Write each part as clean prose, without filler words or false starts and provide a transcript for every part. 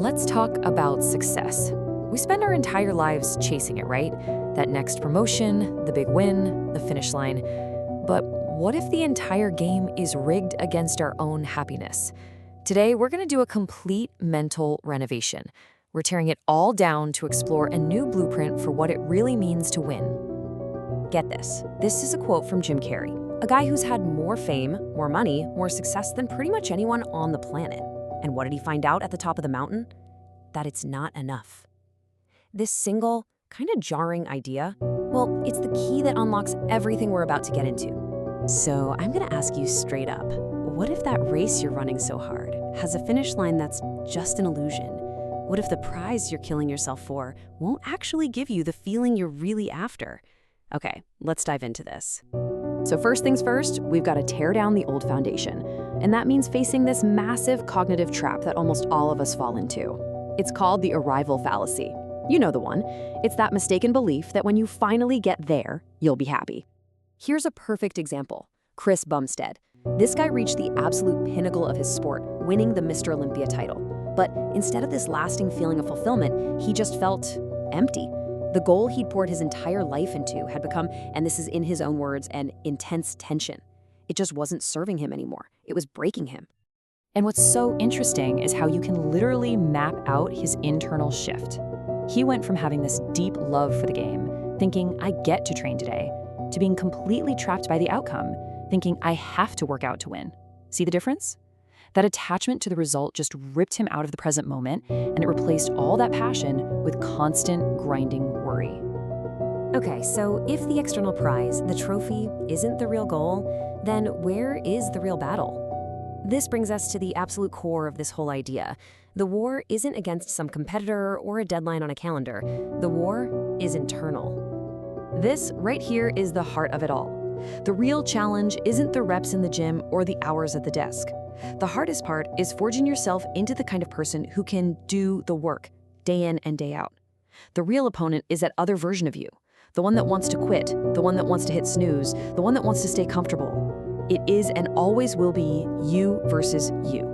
let's talk about success. We spend our entire lives chasing it, right? That next promotion, the big win, the finish line. But what if the entire game is rigged against our own happiness? Today, we're going to do a complete mental renovation. We're tearing it all down to explore a new blueprint for what it really means to win. Get this. This is a quote from Jim Carrey, a guy who's had more fame, more money, more success than pretty much anyone on the planet. And what did he find out at the top of the mountain? That it's not enough. This single, kind of jarring idea, well, it's the key that unlocks everything we're about to get into. So I'm going to ask you straight up, what if that race you're running so hard has a finish line that's just an illusion? What if the prize you're killing yourself for won't actually give you the feeling you're really after? Okay, let's dive into this. So first things first, we've got to tear down the old foundation. And that means facing this massive cognitive trap that almost all of us fall into. It's called the arrival fallacy. You know the one. It's that mistaken belief that when you finally get there, you'll be happy. Here's a perfect example. Chris Bumstead. This guy reached the absolute pinnacle of his sport, winning the Mr. Olympia title. But instead of this lasting feeling of fulfillment, he just felt empty. The goal he'd poured his entire life into had become, and this is in his own words, an intense tension. It just wasn't serving him anymore. It was breaking him. And what's so interesting is how you can literally map out his internal shift. He went from having this deep love for the game, thinking, I get to train today, to being completely trapped by the outcome, thinking, I have to work out to win. See the difference? That attachment to the result just ripped him out of the present moment, and it replaced all that passion with constant grinding worry. Okay, so if the external prize, the trophy, isn't the real goal, then where is the real battle? This brings us to the absolute core of this whole idea. The war isn't against some competitor or a deadline on a calendar. The war is internal. This right here is the heart of it all. The real challenge isn't the reps in the gym or the hours at the desk. The hardest part is forging yourself into the kind of person who can do the work, day in and day out. The real opponent is that other version of you, the one that wants to quit, the one that wants to hit snooze, the one that wants to stay comfortable. It is and always will be you versus you.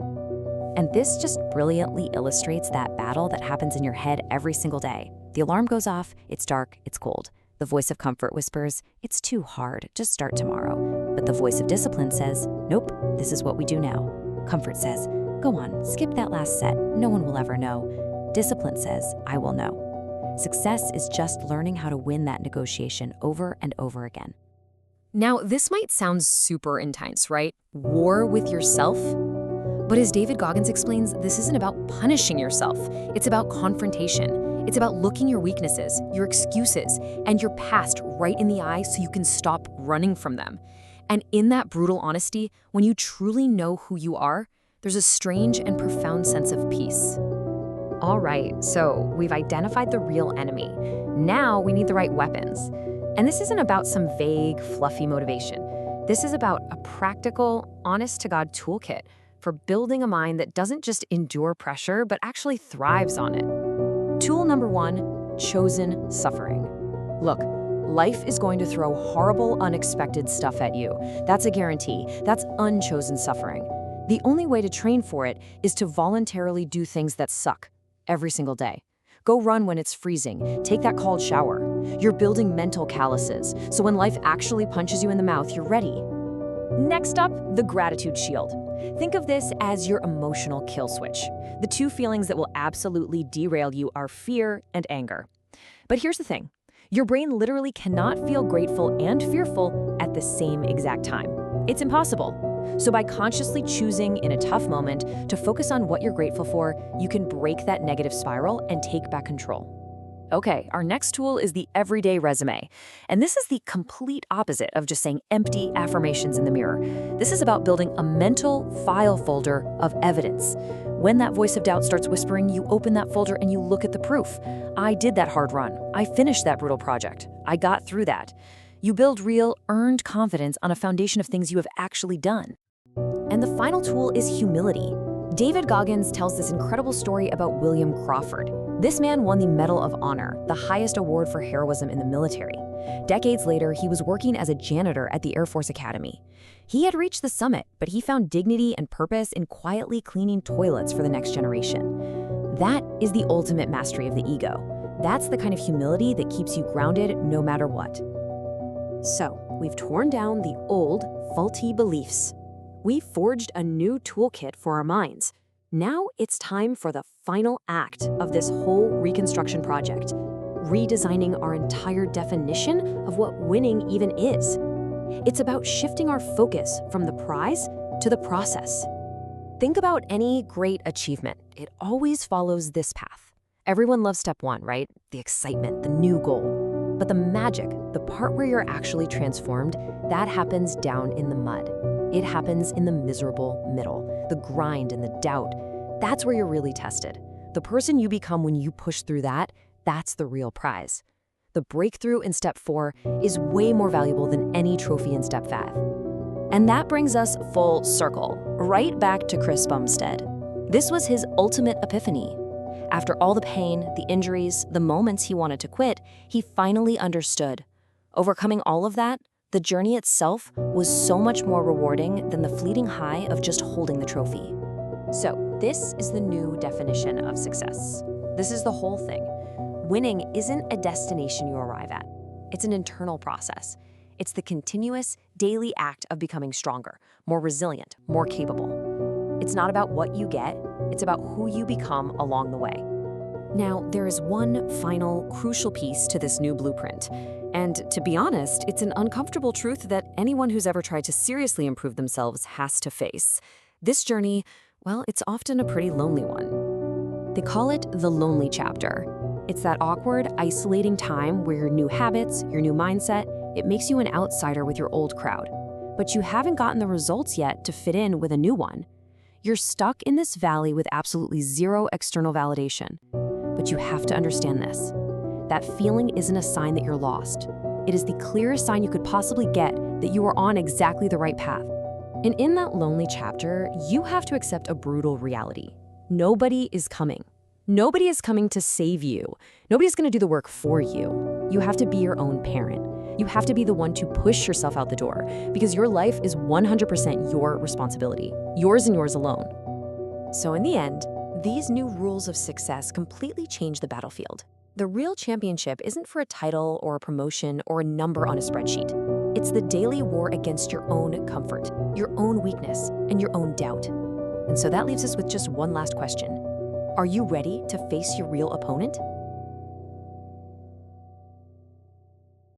And this just brilliantly illustrates that battle that happens in your head every single day. The alarm goes off, it's dark, it's cold. The voice of comfort whispers, it's too hard, just start tomorrow. But the voice of discipline says, nope, this is what we do now. Comfort says, go on, skip that last set, no one will ever know. Discipline says, I will know. Success is just learning how to win that negotiation over and over again. Now, this might sound super intense, right? War with yourself? But as David Goggins explains, this isn't about punishing yourself. It's about confrontation. It's about looking your weaknesses, your excuses, and your past right in the eye so you can stop running from them. And in that brutal honesty, when you truly know who you are, there's a strange and profound sense of peace. All right, so we've identified the real enemy. Now we need the right weapons. And this isn't about some vague, fluffy motivation. This is about a practical, honest-to-God toolkit for building a mind that doesn't just endure pressure, but actually thrives on it. Tool number 1, chosen suffering. Look, life is going to throw horrible, unexpected stuff at you. That's a guarantee. That's unchosen suffering. The only way to train for it is to voluntarily do things that suck every single day. Go run when it's freezing. Take that cold shower. You're building mental calluses, so when life actually punches you in the mouth, you're ready. Next up, the gratitude shield. Think of this as your emotional kill switch. The two feelings that will absolutely derail you are fear and anger. But here's the thing. Your brain literally cannot feel grateful and fearful at the same exact time. It's impossible. So by consciously choosing in a tough moment to focus on what you're grateful for, you can break that negative spiral and take back control. Okay, our next tool is the everyday resume. And this is the complete opposite of just saying empty affirmations in the mirror. This is about building a mental file folder of evidence. When that voice of doubt starts whispering, you open that folder and you look at the proof. I did that hard run. I finished that brutal project. I got through that. You build real, earned confidence on a foundation of things you have actually done. And the final tool is humility. David Goggins tells this incredible story about William Crawford. This man won the Medal of Honor, the highest award for heroism in the military. Decades later, he was working as a janitor at the Air Force Academy. He had reached the summit, but he found dignity and purpose in quietly cleaning toilets for the next generation. That is the ultimate mastery of the ego. That's the kind of humility that keeps you grounded no matter what. So, we've torn down the old, faulty beliefs. We've forged a new toolkit for our minds. Now it's time for the final act of this whole reconstruction project, redesigning our entire definition of what winning even is. It's about shifting our focus from the prize to the process. Think about any great achievement. It always follows this path. Everyone loves step one, right? The excitement, the new goal. But the magic, the part where you're actually transformed, that happens down in the mud. It happens in the miserable middle, the grind and the doubt. That's where you're really tested. The person you become when you push through that, that's the real prize. The breakthrough in step 4 is way more valuable than any trophy in step 5. And that brings us full circle, right back to Chris Bumstead. This was his ultimate epiphany. After all the pain, the injuries, the moments he wanted to quit, he finally understood. Overcoming all of that, the journey itself was so much more rewarding than the fleeting high of just holding the trophy. So, this is the new definition of success. This is the whole thing. Winning isn't a destination you arrive at. It's an internal process. It's the continuous, daily act of becoming stronger, more resilient, more capable. It's not about what you get, it's about who you become along the way. Now, there is one final, crucial piece to this new blueprint. And to be honest, it's an uncomfortable truth that anyone who's ever tried to seriously improve themselves has to face. This journey, well, it's often a pretty lonely one. They call it the lonely chapter. It's that awkward, isolating time where your new habits, your new mindset, it makes you an outsider with your old crowd. But you haven't gotten the results yet to fit in with a new one. You're stuck in this valley with absolutely zero external validation. But you have to understand this. That feeling isn't a sign that you're lost. It is the clearest sign you could possibly get that you are on exactly the right path. And in that lonely chapter, you have to accept a brutal reality. Nobody is coming. Nobody is coming to save you. Nobody's going to do the work for you. You have to be your own parent. You have to be the one to push yourself out the door because your life is 100% your responsibility, yours and yours alone. So in the end, these new rules of success completely change the battlefield. The real championship isn't for a title or a promotion or a number on a spreadsheet. It's the daily war against your own comfort, your own weakness, and your own doubt. And so that leaves us with just one last question. Are you ready to face your real opponent?